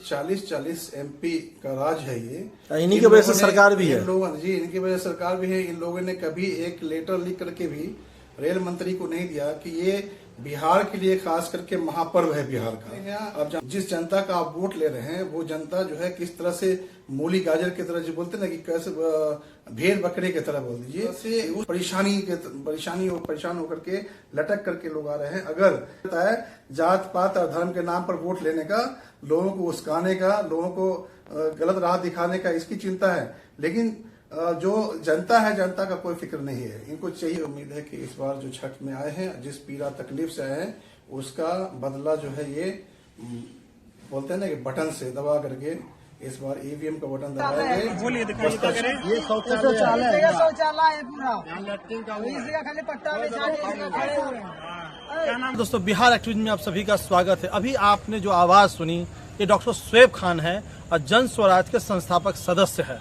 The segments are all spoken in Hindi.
40 MP का राज है ये। इन्हीं की वजह से सरकार भी है। जी, इनकी वजह से सरकार भी है। इन लोगों ने कभी एक लेटर लिख करके भी रेल मंत्री को नहीं दिया कि ये बिहार के लिए खास करके महापर्व है बिहार का। अब जिस जनता का आप वोट ले रहे हैं वो जनता जो है किस तरह से मूली गाजर की तरह जो बोलते हैं ना कि कैसे भेड़ बकरे की तरह बोल दीजिए, से परेशान होकर के लटक करके लोग आ रहे हैं। अगर जात पात और धर्म के नाम पर वोट लेने का, लोगों को उस्काने का, लोगों को गलत राह दिखाने का इसकी चिंता है, लेकिन जो जनता है, जनता का कोई फिक्र नहीं है। इनको चाहिए, उम्मीद है कि इस बार जो छठ में आए हैं, जिस पीड़ा तकलीफ से आए हैं, उसका बदला जो है ये बोलते हैं ना कि बटन से दबा करके इस बार ईवीएम का बटन दबाएंगे। ये शौचालय है पूरा, खाली पट्टा क्या नाम दोस्तों, बिहार एक्टिविज्म में आप सभी का स्वागत है। अभी आपने जो आवाज सुनी ये डॉक्टर शुएब खान है और जन स्वराज के संस्थापक सदस्य है।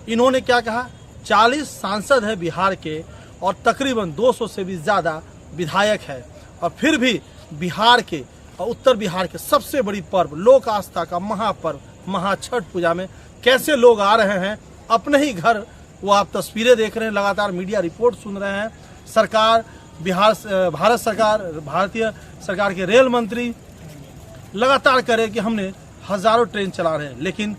इन्होंने क्या कहा, 40 सांसद है बिहार के और तकरीबन 200 से भी ज्यादा विधायक है, और फिर भी बिहार के और उत्तर बिहार के सबसे बड़ी पर्व, लोक आस्था का महापर्व महाछठ पूजा में कैसे लोग आ रहे हैं अपने ही घर। वो आप तस्वीरें देख रहे हैं, लगातार मीडिया रिपोर्ट सुन रहे हैं। सरकार, भारत सरकार, भारतीय सरकार के रेल मंत्री लगातार करे कि हमने हजारों ट्रेन चला रहे हैं, लेकिन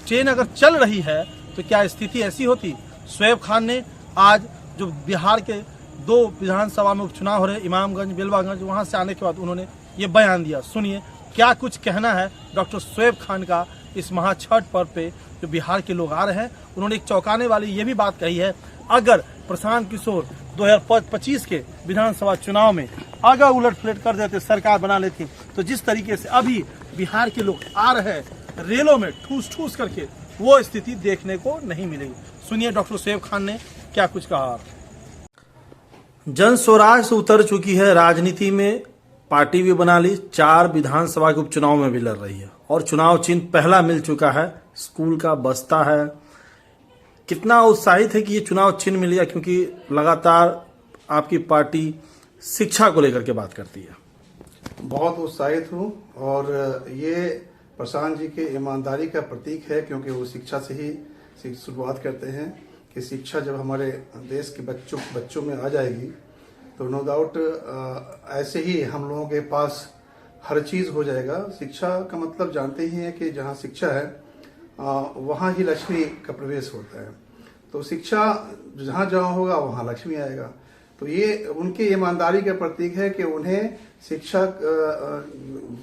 ट्रेन अगर चल रही है तो क्या स्थिति ऐसी होती। शुएब खान ने आज जो बिहार के 2 विधानसभा में उपचुनाव हो रहे, इमामगंज, बेलवागंज, वहां से आने के बाद उन्होंने ये बयान दिया। सुनिए क्या कुछ कहना है डॉक्टर शुएब खान का इस महाछठ पर्व पे जो बिहार के लोग आ रहे हैं। उन्होंने एक चौंकाने वाली ये भी बात कही है, अगर प्रशांत किशोर 2025 के विधानसभा चुनाव में अगर उलट पलट कर देते, सरकार बना लेती, तो जिस तरीके से अभी बिहार के लोग आ रहे हैं रेलों में ठूस ठूस करके, वो स्थिति देखने को नहीं मिलेगी। सुनिए डॉक्टर शुएब खान ने क्या कुछ कहा। जन स्वराज से उतर चुकी है राजनीति में, पार्टी भी बना ली, 4 विधानसभा के उपचुनाव में भी लड़ रही है और चुनाव चिन्ह पहला मिल चुका है, स्कूल का बस्ता है। कितना उत्साहित है कि ये चुनाव चिन्ह मिल गया, क्योंकि लगातार आपकी पार्टी शिक्षा को लेकर के बात करती है। बहुत उत्साहित हूँ, और ये प्रशांत जी के ईमानदारी का प्रतीक है, क्योंकि वो शिक्षा से ही शुरुआत करते हैं कि शिक्षा जब हमारे देश के बच्चों में आ जाएगी तो नो डाउट ऐसे ही हम लोगों के पास हर चीज हो जाएगा। शिक्षा का मतलब जानते ही हैं कि जहाँ शिक्षा है वहाँ ही लक्ष्मी का प्रवेश होता है। तो शिक्षा जहाँ जहाँ होगा वहाँ लक्ष्मी आएगा। तो ये उनकी ईमानदारी का प्रतीक है कि उन्हें शिक्षा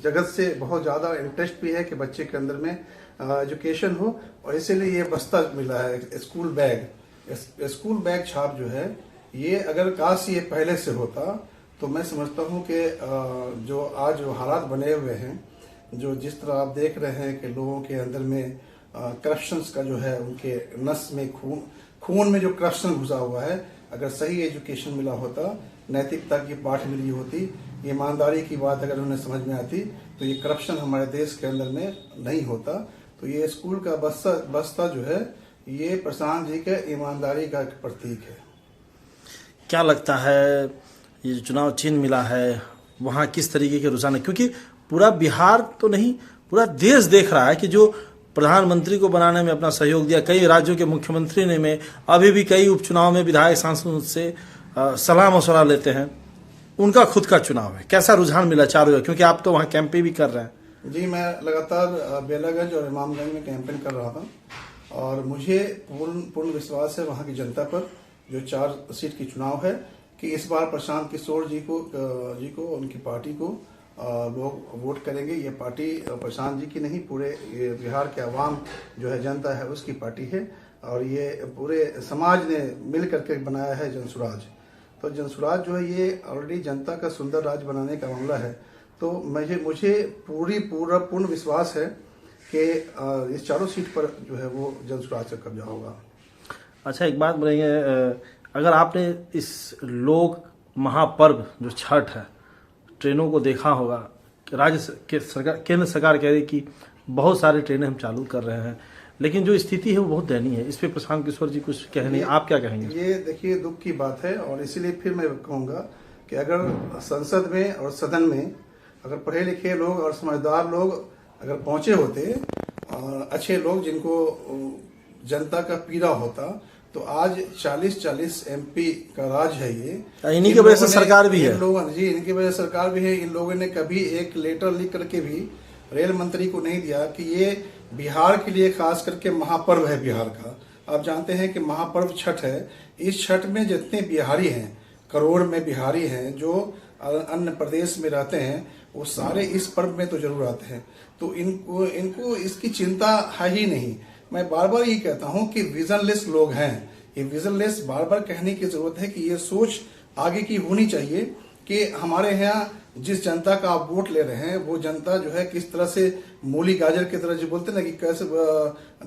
जगत से बहुत ज्यादा इंटरेस्ट भी है कि बच्चे के अंदर में एजुकेशन हो, और इसीलिए ये बस्ता मिला है, स्कूल बैग छाप जो है ये, अगर काश ये पहले से होता तो मैं समझता हूँ कि जो आज जो हालात बने हुए हैं, जो जिस तरह आप देख रहे हैं कि लोगों के अंदर में करप्शन का जो है, उनके नस में खून में जो करप्शन घुसा हुआ है, अगर सही एजुकेशन मिला होता, नैतिकता की पाठ मिली होती, ईमानदारी की बात अगर उन्हें समझ में आती, तो ये करप्शन हमारे देश के अंदर में नहीं होता। तो ये स्कूल का बस्ता जो है ये प्रशांत जी के ईमानदारी का प्रतीक है। क्या लगता है ये जो चुनाव चिन्ह मिला है वहाँ किस तरीके के रुझान है, क्योंकि पूरा बिहार तो नहीं पूरा देश देख रहा है कि जो प्रधानमंत्री को बनाने में अपना सहयोग दिया, कई राज्यों के मुख्यमंत्री ने में अभी भी कई उपचुनाव में विधायक सांसद से सलाह मशवरा लेते हैं, उनका खुद का चुनाव है। कैसा रुझान मिला चारों ओर, क्योंकि आप तो वहाँ कैंपेन भी कर रहे हैं। जी, मैं लगातार बेलागंज और इमामगंज में कैंपेन कर रहा था, और मुझे पूर्ण विश्वास है वहाँ की जनता पर, जो 4 सीट की चुनाव है, कि इस बार प्रशांत किशोर जी को उनकी पार्टी को लोग वोट करेंगे। ये पार्टी प्रशांत जी की नहीं, पूरे बिहार के अवाम जो है, जनता है, उसकी पार्टी है, और ये पूरे समाज ने मिल करके बनाया है जनसुराज। तो जनसुराज जो है ये ऑलरेडी जनता का सुंदर राज्य बनाने का मामला है। तो मुझे पूर्ण विश्वास है कि इस 4 सीट पर जो है वो जनसुराज का कब्जा होगा। अच्छा, एक बात बताइए, अगर आपने इस लोक महापर्व जो छठ है, ट्रेनों को देखा होगा, राज्य के सरकार, केंद्र सरकार कह रही कि बहुत सारी ट्रेनें हम चालू कर रहे हैं, लेकिन जो स्थिति है वो बहुत दयनीय है। इस पे प्रशांत किशोर जी कुछ कहने, आप क्या कहेंगे? ये देखिए दुख की बात है, और इसीलिए फिर मैं कहूँगा कि अगर संसद में और सदन में अगर पढ़े लिखे लोग और समझदार लोग अगर पहुंचे होते अच्छे लोग जिनको जनता का पीड़ा होता, तो आज 40-40 MP का राज है ये। इन्हीं की वजह से सरकार भी है। जी, इनकी वजह से सरकार भी है। इन लोगों ने कभी एक लेटर लिख करके भी रेल मंत्री को नहीं दिया कि ये बिहार के लिए खास करके महापर्व है बिहार का। आप जानते हैं कि महापर्व छठ है। इस छठ में जितने बिहारी हैं, करोड़ में बिहारी हैं जो अन्य प्रदेश में रहते हैं, वो सारे इस पर्व में तो जरूर आते हैं। तो इनको इसकी चिंता है ही नहीं। मैं बार बार ये कहता हूं कि विजनलेस लोग हैं। ये विजनलेस बार बार कहने की जरूरत है कि ये सोच आगे की होनी चाहिए कि हमारे यहाँ जिस जनता का आप वोट ले रहे हैं, वो जनता जो है किस तरह से मूली गाजर की तरह जो बोलते हैं ना, कि कैसे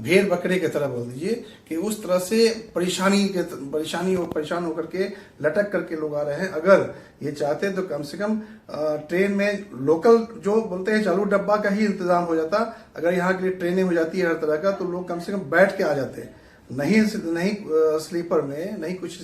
भेड़ बकरे की तरह बोल दीजिए, कि उस तरह से परेशान होकर के लटक करके लोग आ रहे हैं। अगर ये चाहते तो कम से कम ट्रेन में लोकल जो बोलते हैं चालू डब्बा का ही इंतजाम हो जाता। अगर यहाँ के लिए ट्रेनें हो जाती है हर तरह का, तो लोग कम से कम बैठ के आ जाते। नहीं स्लीपर में नहीं कुछ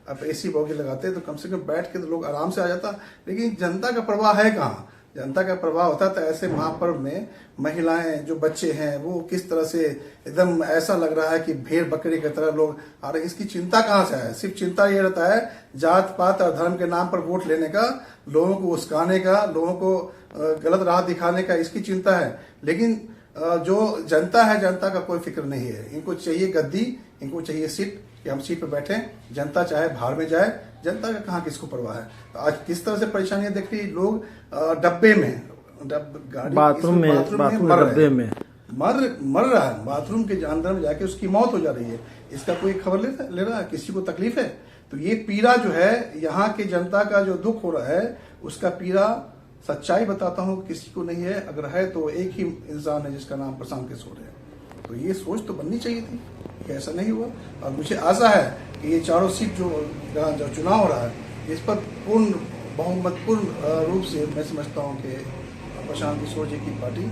आप AC बोगी लगाते तो कम से कम बैठ के तो लोग आराम से आ जाता। लेकिन जनता का प्रवाह है कहाँ? जनता का प्रवाह होता तो ऐसे महापर्व में महिलाएं, जो बच्चे हैं, वो किस तरह से एकदम ऐसा लग रहा है कि भेड़ बकरी की तरह लोग आ रहे। इसकी चिंता कहाँ से है? सिर्फ चिंता ये रहता है जात पात और धर्म के नाम पर वोट लेने का, लोगों को उस्काने का, लोगों को गलत राह दिखाने का, इसकी चिंता है। लेकिन जो जनता है, जनता का कोई फिक्र नहीं है। इनको चाहिए गद्दी, इनको चाहिए सीट कि हम सीट पर बैठे, जनता चाहे बाहर में जाए, जनता का कहाँ किसको परवाह है। तो आज किस तरह से परेशानियां देख रही, लोग डब्बे में बाथरूम में डब्बे में मर रहा है, बाथरूम के अंदर में जाके उसकी मौत हो जा रही है। इसका कोई खबर ले रहा है? किसी को तकलीफ है? तो ये पीड़ा जो है, यहाँ की जनता का जो दुख हो रहा है, उसका पीड़ा सच्चाई बताता हूँ किसी को नहीं है। अगर है तो एक ही इंसान है जिसका नाम प्रशांत किशोर है। तो ये सोच तो बननी चाहिए थी, ये ऐसा नहीं हुआ। और मुझे आशा है कि ये चारों सीट जो चुनाव हो रहा है, इस पर पूर्ण बहुमतपूर्ण रूप से मैं समझता हूँ कि प्रशांत किशोर जी की पार्टी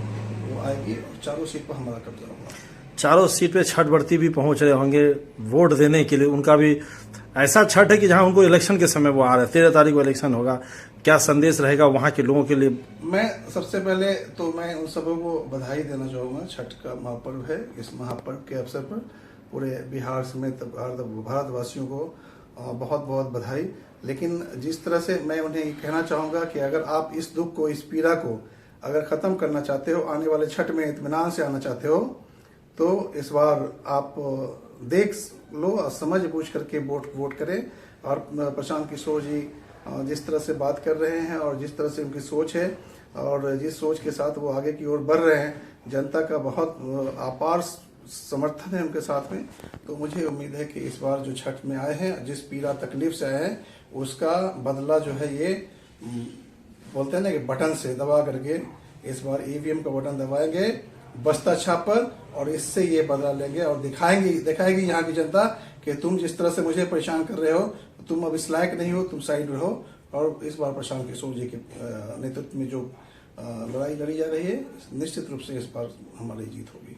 वो आएगी और चारों सीट पर हमारा कब्जा होगा। चारों सीट पे छठवर्ती भी पहुंच रहे होंगे वोट देने के लिए। उनका भी ऐसा छठ है कि जहां उनको इलेक्शन के समय वो आ रहे हैं। 13 तारीख को इलेक्शन होगा, क्या संदेश रहेगा वहां के लोगों के लिए? मैं सबसे पहले तो मैं उन सबों को बधाई देना चाहूँगा। छठ का महापर्व है। इस महापर्व के अवसर पर पूरे बिहार समेत भारतवासियों को बहुत बहुत बधाई। लेकिन जिस तरह से मैं उन्हें ये कहना चाहूँगा कि अगर आप इस दुख को, इस पीड़ा को अगर ख़त्म करना चाहते हो, आने वाले छठ में इत्मीनान से आना चाहते हो, तो इस बार आप देख लो और समझ बूझ करके वोट करें। और प्रशांत किशोर जी जिस तरह से बात कर रहे हैं और जिस तरह से उनकी सोच है और जिस सोच के साथ वो आगे की ओर बढ़ रहे हैं, जनता का बहुत अपार समर्थन है उनके साथ में। तो मुझे उम्मीद है कि इस बार जो छठ में आए हैं, जिस पीड़ा तकलीफ से आए हैं, उसका बदला जो है ये बोलते हैं ना कि बटन से दबा करके इस बार EVM का बटन दबाएंगे बस्ता छाप पर, और इससे ये बदला लेंगे और दिखाएगी यहाँ की जनता कि तुम जिस तरह से मुझे परेशान कर रहे हो, तुम अब इस लायक नहीं हो, तुम साइड रहो। और इस बार प्रशांत किशोर जी के नेतृत्व में जो लड़ाई लड़ी जा रही है, निश्चित रूप से इस बार हमारी जीत होगी।